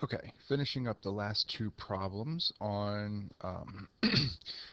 Okay, finishing up the last two problems on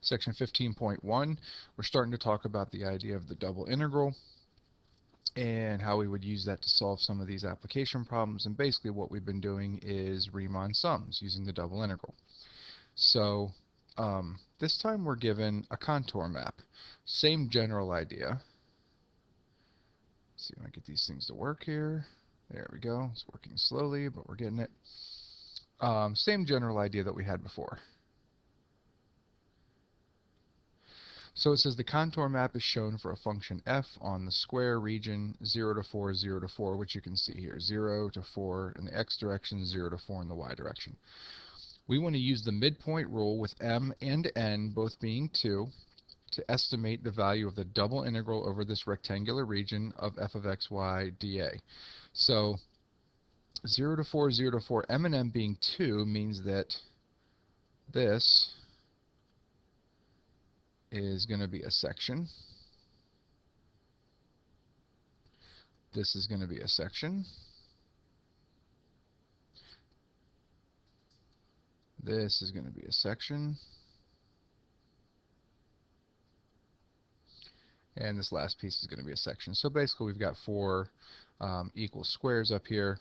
section 15.1, we're starting to talk about the idea of the double integral and how we would use that to solve some of these application problems. And basically what we've been doing is Riemann sums using the double integral. So this time we're given a contour map. Same general idea. Let's see if I can get these things to work here. There we go. It's working slowly, but we're getting it. Same general idea that we had before. So it says the contour map is shown for a function f on the square region 0 to 4, 0 to 4, which you can see here, 0 to 4 in the x direction, 0 to 4 in the y direction. We want to use the midpoint rule with m and n both being 2 to estimate the value of the double integral over this rectangular region of f of x, y, dA. So 0 to 4, 0 to 4, m and n being 2 means that this is going to be a section. This is going to be a section. This is going to be a section. And this last piece is going to be a section. So basically we've got four equal squares up here.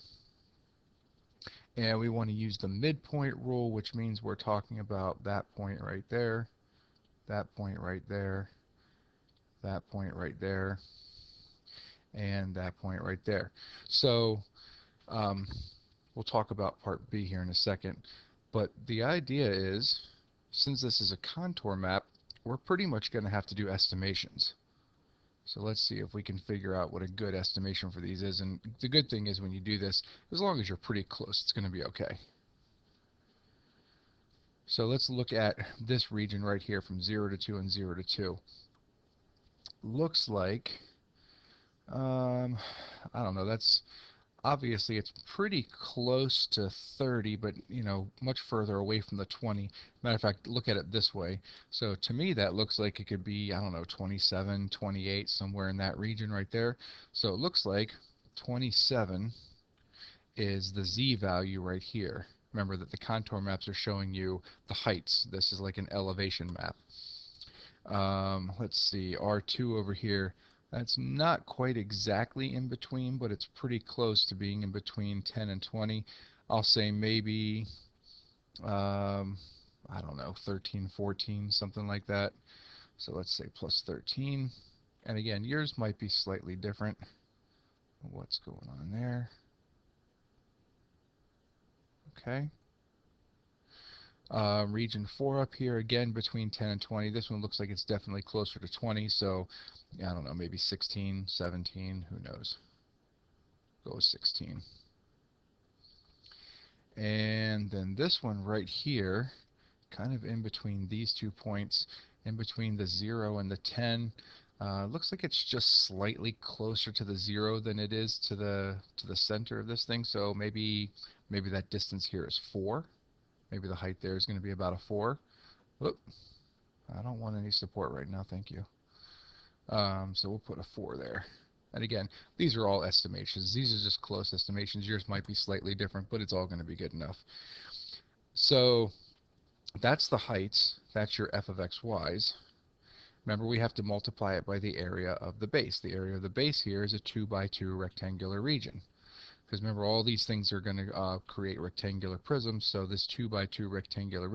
And we want to use the midpoint rule, which means we're talking about that point right there, that point right there, that point right there, and that point right there. So um, we'll talk about part B here in a second. But the idea is, since this is a contour map, we're pretty much going to have to do estimations. So let's see if we can figure out what a good estimation for these is. And the good thing is when you do this, as long as you're pretty close, it's going to be okay. So let's look at this region right here from 0 to 2 and 0 to 2. Looks like, I don't know, that's obviously it's pretty close to 30, but much further away from the 20. Matter of fact, look at it this way. So to me that looks like it could be, I don't know, 27, 28, somewhere in that region right there. So it looks like 27 is the z value right here. Remember that the contour maps are showing you the heights. This is like an elevation map. Let's see, R2 over here. That's not quite exactly in between, but it's pretty close to being in between 10 and 20. I'll say maybe, um, I don't know, 13, 14, something like that. So let's say plus 13. And again, yours might be slightly different. What's going on there? Okay. Region 4 up here, again, between 10 and 20. This one looks like it's definitely closer to 20, so I don't know, maybe 16, 17, who knows. Go with 16. And then this one right here, kind of in between these 2 points, in between the 0 and the 10, looks like it's just slightly closer to the 0 than it is to the center of this thing. So maybe that distance here is 4. Maybe the height there is going to be about a 4. Whoop, I don't want any support right now, thank you. So we'll put a 4 there. And again, these are all estimations. These are just close estimations. Yours might be slightly different, but it's all going to be good enough. So that's the heights. That's your f of x, y's. Remember, we have to multiply it by the area of the base. The area of the base here is a 2 by 2 rectangular region. Because remember, all these things are going to create rectangular prisms. So this 2 by 2 rectangular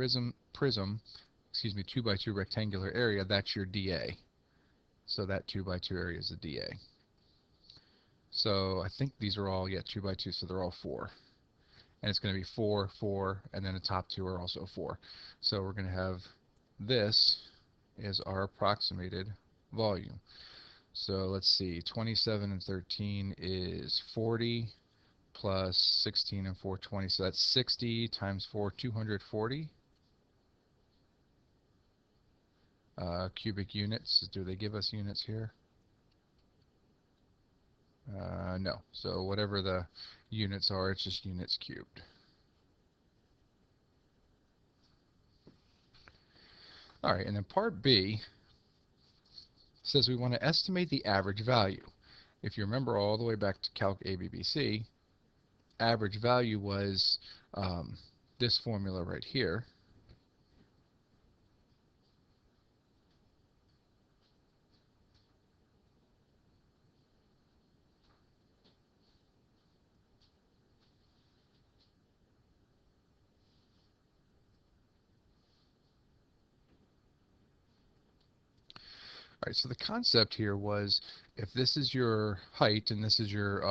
prism, 2 by 2 rectangular area, that's your dA. So that 2 by 2 area is a dA. So I think these are all, 2 by 2, so they're all 4. And it's going to be 4, 4, and then the top two are also 4. So we're going to have this is our approximated volume. So let's see, 27 and 13 is 40, plus 16 and 4, 20. So that's 60 times 4, 240 cubic units. Do they give us units here? No. So whatever the units are, it's just units cubed. All right, and then part B says we want to estimate the average value. If you remember all the way back to Calc ABBC, average value was this formula right here. All right, so the concept here was if this is your height and this is your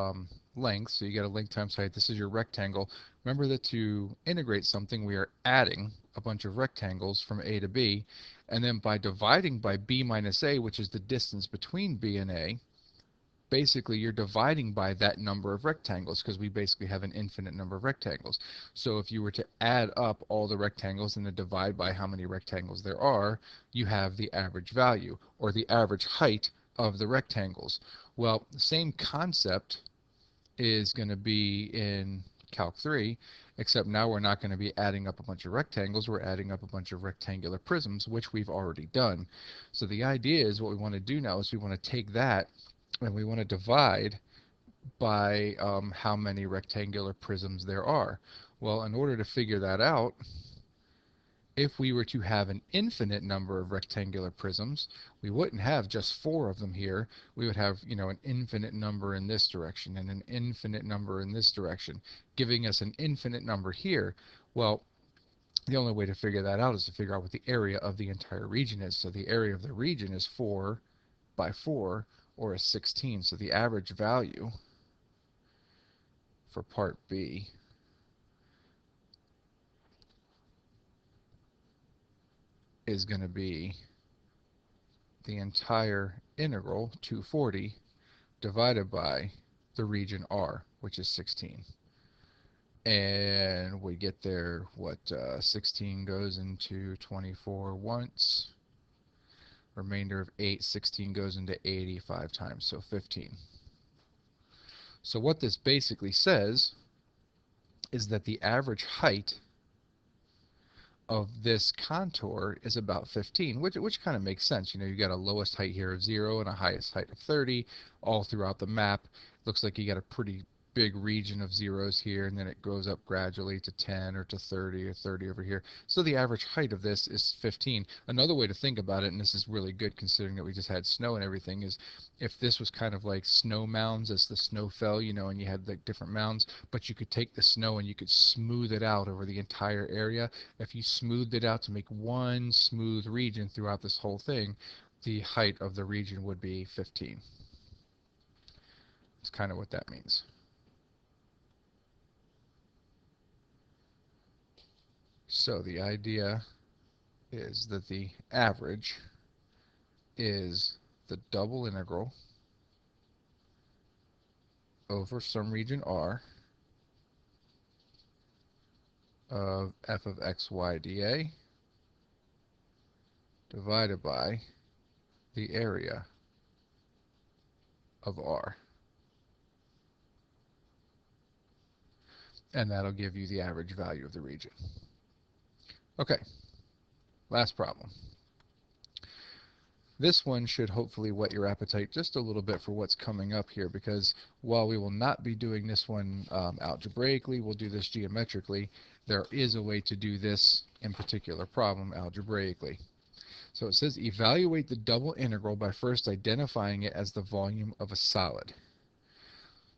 length, so you get a length times height, this is your rectangle. Remember that to integrate something, we are adding a bunch of rectangles from A to B, and then by dividing by B minus A, which is the distance between B and A, basically you're dividing by that number of rectangles because we basically have an infinite number of rectangles. So if you were to add up all the rectangles and then divide by how many rectangles there are, you have the average value or the average height of the rectangles. Well, the same concept is going to be in Calc 3, except now we're not going to be adding up a bunch of rectangles, we're adding up a bunch of rectangular prisms, which we've already done. So the idea is what we want to do now is we want to take that and we want to divide by how many rectangular prisms there are. Well, in order to figure that out, if we were to have an infinite number of rectangular prisms, we wouldn't have just 4 of them here. We would have, an infinite number in this direction and an infinite number in this direction, giving us an infinite number here. Well, the only way to figure that out is to figure out what the area of the entire region is. So the area of the region is 4 by 4, or a 16. So the average value for part B is going to be the entire integral 240 divided by the region R, which is 16. And we get there, 16 goes into 24 once, remainder of 8, 16 goes into 85 times, so 15. So what this basically says is that the average height of this contour is about 15, which kind of makes sense. You got a lowest height here of 0 and a highest height of 30 all throughout the map. Looks like you got a pretty big region of zeros here, and then it goes up gradually to 10 or to 30 or 30 over here. So the average height of this is 15. Another way to think about it, and this is really good considering that we just had snow and everything, is if this was kind of like snow mounds as the snow fell, and you had like different mounds, but you could take the snow and you could smooth it out over the entire area. If you smoothed it out to make one smooth region throughout this whole thing, the height of the region would be 15. That's kind of what that means. So the idea is that the average is the double integral over some region R of f of x, y, dA divided by the area of R. And that'll give you the average value of the region. Okay, last problem. This one should hopefully whet your appetite just a little bit for what's coming up here, because while we will not be doing this one algebraically, we'll do this geometrically, there is a way to do this in particular problem algebraically. So it says evaluate the double integral by first identifying it as the volume of a solid.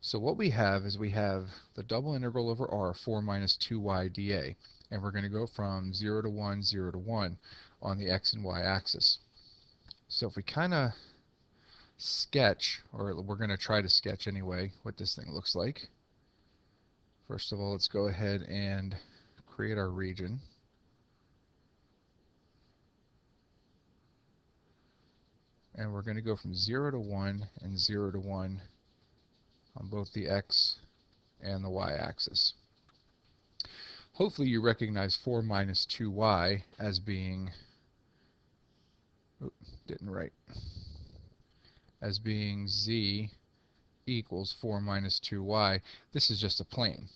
So what we have is we have the double integral over R, 4 minus 2y dA, and we're going to go from 0 to 1, 0 to 1 on the x and y axis. So if we kind of sketch, or we're going to try to sketch anyway, what this thing looks like. First of all, let's go ahead and create our region. And we're going to go from 0 to 1 and 0 to 1 on both the x and the y axis. Hopefully you recognize 4 minus 2y as being, didn't write, as being z equals 4 minus 2y. This is just a plane.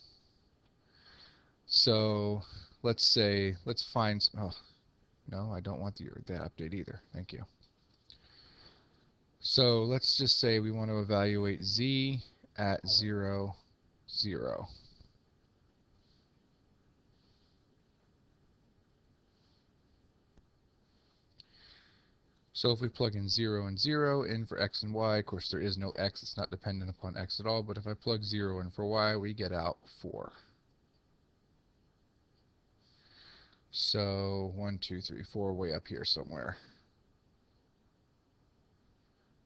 So let's find, oh, no, I don't want the update either. Thank you. So let's just say we want to evaluate z at 0, 0. So if we plug in 0 and 0 in for x and y, of course there is no x, it's not dependent upon x at all, but if I plug 0 in for y, we get out 4. So 1, 2, 3, 4, way up here somewhere.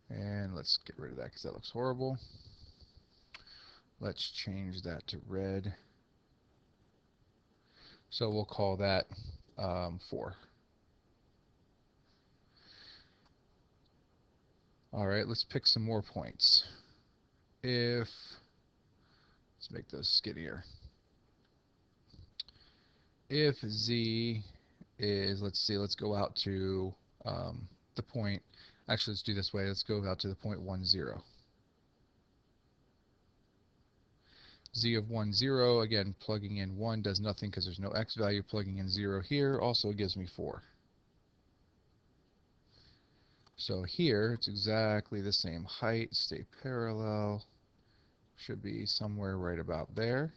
And let's get rid of that because that looks horrible. Let's change that to red. So we'll call that 4. All right, let's pick some more points. Let's make those skinnier. If z is, let's see, let's go out to the point, actually let's do this way, let's go out to the point 1, 0. Z of 1, 0, again, plugging in 1 does nothing because there's no x value. Plugging in 0 here also gives me 4. So here, it's exactly the same height, stay parallel, should be somewhere right about there.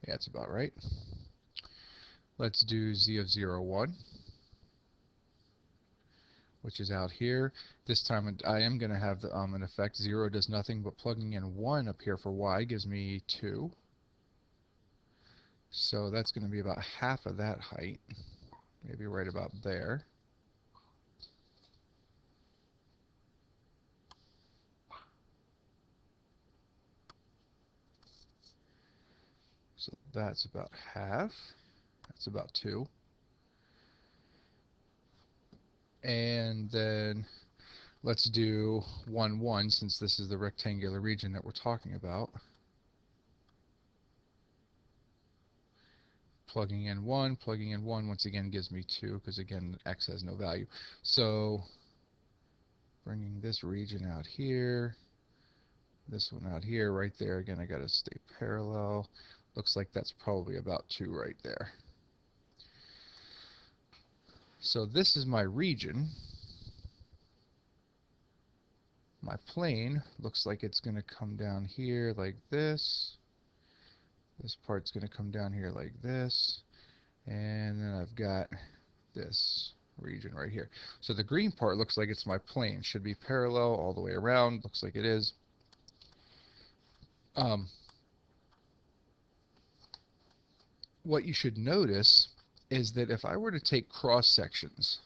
Yeah, that's about right. Let's do z of 0, 1, which is out here. This time I am going to have an effect. 0 does nothing, but plugging in 1 up here for y gives me 2. So that's going to be about half of that height, maybe right about there. So that's about half. That's about 2. And then let's do 1, 1, since this is the rectangular region that we're talking about. Plugging in 1 once again gives me 2, because again x has no value. So bringing this region out here, this one out here, right there, again I got to stay parallel. Looks like that's probably about 2 right there. So this is my region. My plane looks like it's going to come down here like this. This part's going to come down here like this. And then I've got this region right here. So the green part looks like it's my plane. Should be parallel all the way around. Looks like it is. What you should notice is that if I were to take cross sections,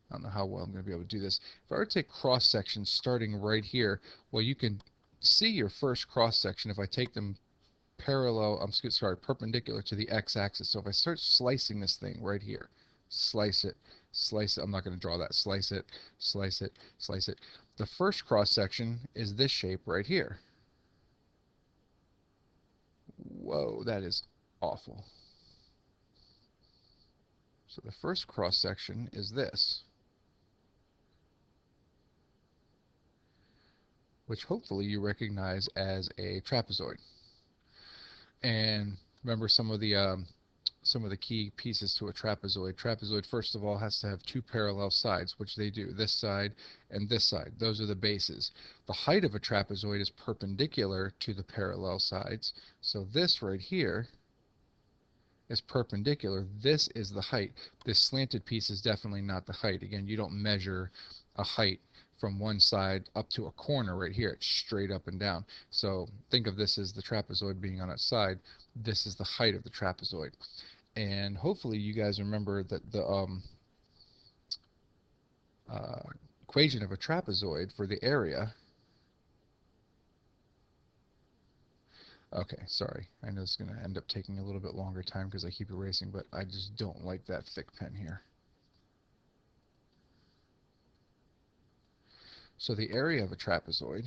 I don't know how well I'm going to be able to do this. If I were to take cross sections starting right here, well, you can see your first cross section if I take them perpendicular to the x-axis. So if I start slicing this thing right here, slice it, I'm not going to draw that, slice it, slice it, slice it. The first cross section is this shape right here. Whoa, that is awful. So the first cross section is this, which hopefully you recognize as a trapezoid. And remember some of the key pieces to a trapezoid. Trapezoid, first of all, has to have 2 parallel sides, which they do, this side and this side. Those are the bases. The height of a trapezoid is perpendicular to the parallel sides. So this right here is perpendicular. This is the height. This slanted piece is definitely not the height. Again, you don't measure a height from one side up to a corner right here. It's straight up and down. So think of this as the trapezoid being on its side. This is the height of the trapezoid. And hopefully you guys remember that the equation of a trapezoid for the area. Okay, sorry. I know it's going to end up taking a little bit longer time because I keep erasing, but I just don't like that thick pen here. So the area of a trapezoid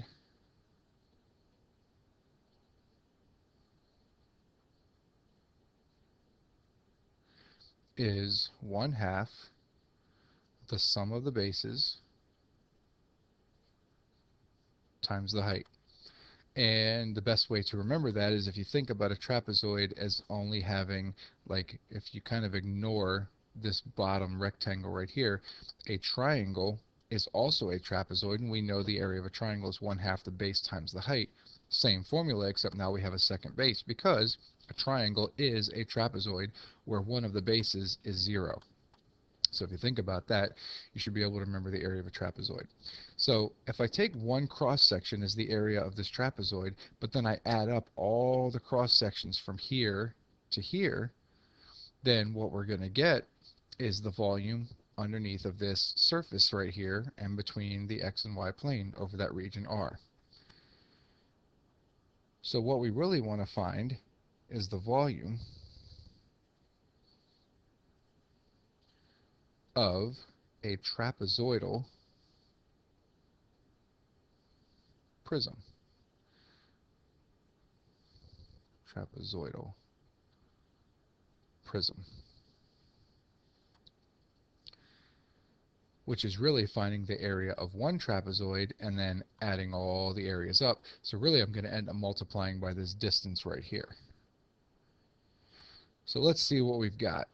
is 1/2 the sum of the bases times the height. And the best way to remember that is if you think about a trapezoid as only having, like, if you kind of ignore this bottom rectangle right here, a triangle is also a trapezoid, and we know the area of a triangle is 1/2 the base times the height. Same formula, except now we have a second base because a triangle is a trapezoid where one of the bases is 0. So if you think about that, you should be able to remember the area of a trapezoid. So if I take one cross section as the area of this trapezoid, but then I add up all the cross sections from here to here, then what we're going to get is the volume underneath of this surface right here and between the x and y plane over that region R. So what we really want to find is the volume of a trapezoidal prism. Trapezoidal prism. Which is really finding the area of one trapezoid and then adding all the areas up. So really I'm going to end up multiplying by this distance right here. So let's see what we've got.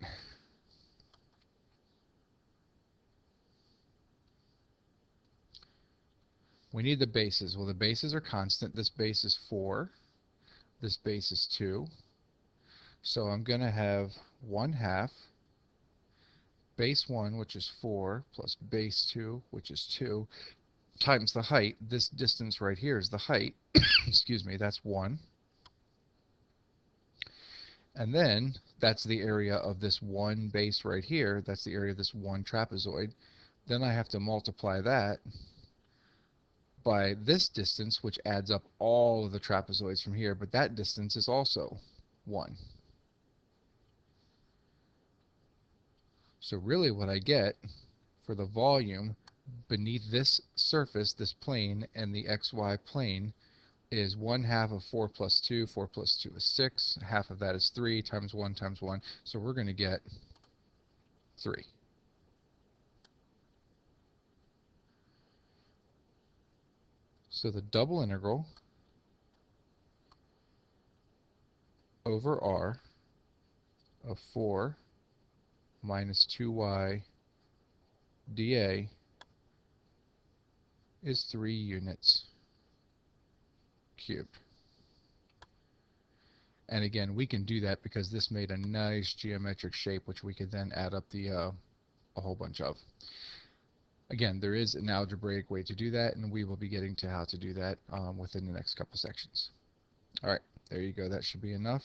We need the bases. Well, the bases are constant. This base is 4. This base is 2. So I'm going to have 1/2 base 1, which is 4, plus base 2, which is 2, times the height. This distance right here is the height. Excuse me, that's 1. And then that's the area of this one base right here. That's the area of this one trapezoid. Then I have to multiply that by this distance, which adds up all of the trapezoids from here, but that distance is also 1. So really what I get for the volume beneath this surface, this plane, and the xy plane is 1/2 of 4 plus 2. 4 plus 2 is 6. Half of that is 3 times 1 times 1. So we're going to get 3. So the double integral over R of 4 minus 2y dA is 3 units cubed. And again, we can do that because this made a nice geometric shape, which we could then add up a whole bunch of. Again, there is an algebraic way to do that, and we will be getting to how to do that within the next couple sections. All right, there you go. That should be enough.